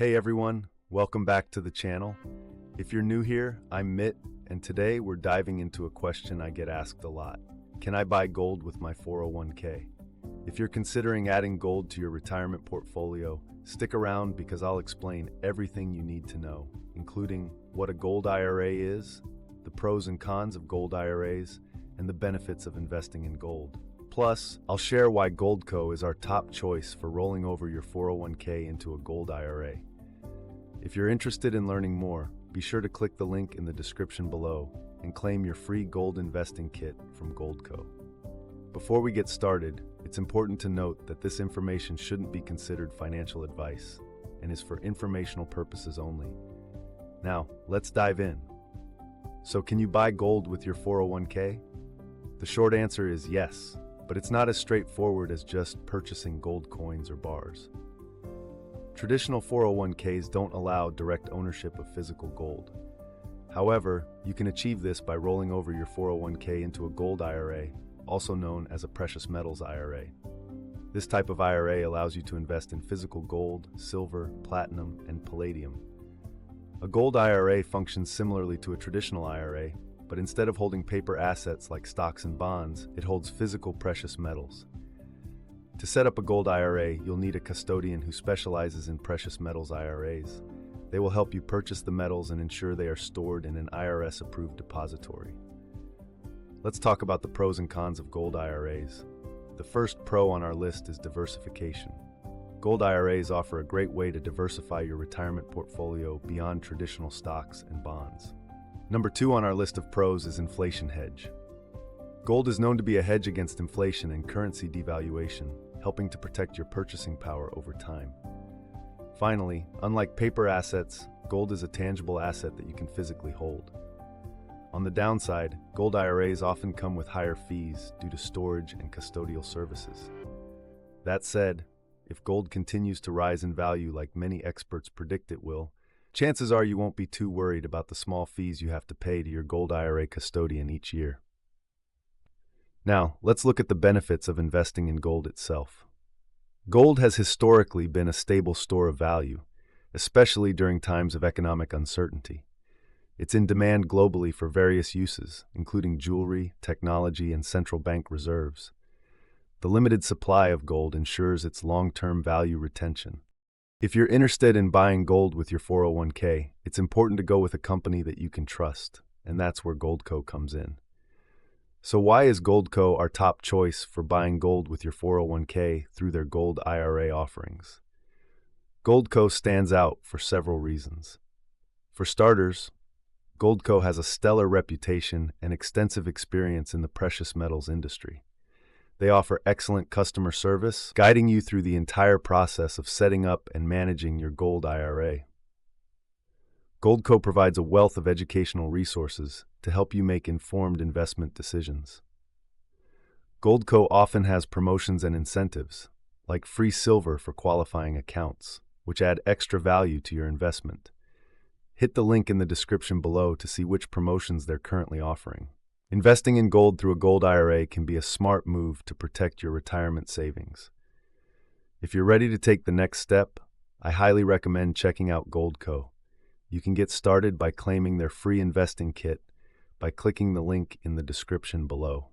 Hey everyone, welcome back to the channel. If you're new here, I'm Mitt, and today we're diving into a question I get asked a lot. Can I buy gold with my 401k? If you're considering adding gold to your retirement portfolio, stick around because I'll explain everything you need to know, including what a Gold IRA is, the pros and cons of Gold IRAs, and the benefits of investing in gold. Plus, I'll share why Goldco is our top choice for rolling over your 401k into a Gold IRA. If you're interested in learning more, be sure to click the link in the description below and claim your free gold investing kit from Goldco. Before we get started, it's important to note that this information shouldn't be considered financial advice and is for informational purposes only. Now, let's dive in. So, can you buy gold with your 401k? The short answer is yes. But it's not as straightforward as just purchasing gold coins or bars. Traditional 401ks don't allow direct ownership of physical gold. However, you can achieve this by rolling over your 401k into a Gold IRA, also known as a precious metals IRA. This type of IRA allows you to invest in physical gold, silver, platinum, and palladium. A Gold IRA functions similarly to a traditional IRA, but instead of holding paper assets like stocks and bonds, it holds physical precious metals. To set up a Gold IRA, you'll need a custodian who specializes in precious metals IRAs. They will help you purchase the metals and ensure they are stored in an IRS-approved depository. Let's talk about the pros and cons of Gold IRAs. The first pro on our list is diversification. Gold IRAs offer a great way to diversify your retirement portfolio beyond traditional stocks and bonds. Number 2 on our list of pros is inflation hedge. Gold is known to be a hedge against inflation and currency devaluation, helping to protect your purchasing power over time. Finally, unlike paper assets, gold is a tangible asset that you can physically hold. On the downside, Gold IRAs often come with higher fees due to storage and custodial services. That said, if gold continues to rise in value like many experts predict it will, chances are you won't be too worried about the small fees you have to pay to your Gold IRA custodian each year. Now, let's look at the benefits of investing in gold itself. Gold has historically been a stable store of value, especially during times of economic uncertainty. It's in demand globally for various uses, including jewelry, technology, and central bank reserves. The limited supply of gold ensures its long-term value retention. If you're interested in buying gold with your 401k, it's important to go with a company that you can trust, and that's where Goldco comes in. So why is Goldco our top choice for buying gold with your 401k through their Gold IRA offerings? Goldco stands out for several reasons. For starters, Goldco has a stellar reputation and extensive experience in the precious metals industry. They offer excellent customer service, guiding you through the entire process of setting up and managing your Gold IRA. Goldco provides a wealth of educational resources to help you make informed investment decisions. Goldco often has promotions and incentives, like free silver for qualifying accounts, which add extra value to your investment. Hit the link in the description below to see which promotions they're currently offering. Investing in gold through a Gold IRA can be a smart move to protect your retirement savings. If you're ready to take the next step, I highly recommend checking out Goldco. You can get started by claiming their free investing kit by clicking the link in the description below.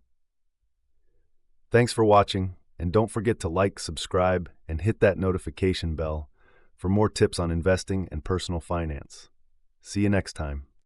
Thanks for watching, and don't forget to like, subscribe, and hit that notification bell for more tips on investing and personal finance. See you next time.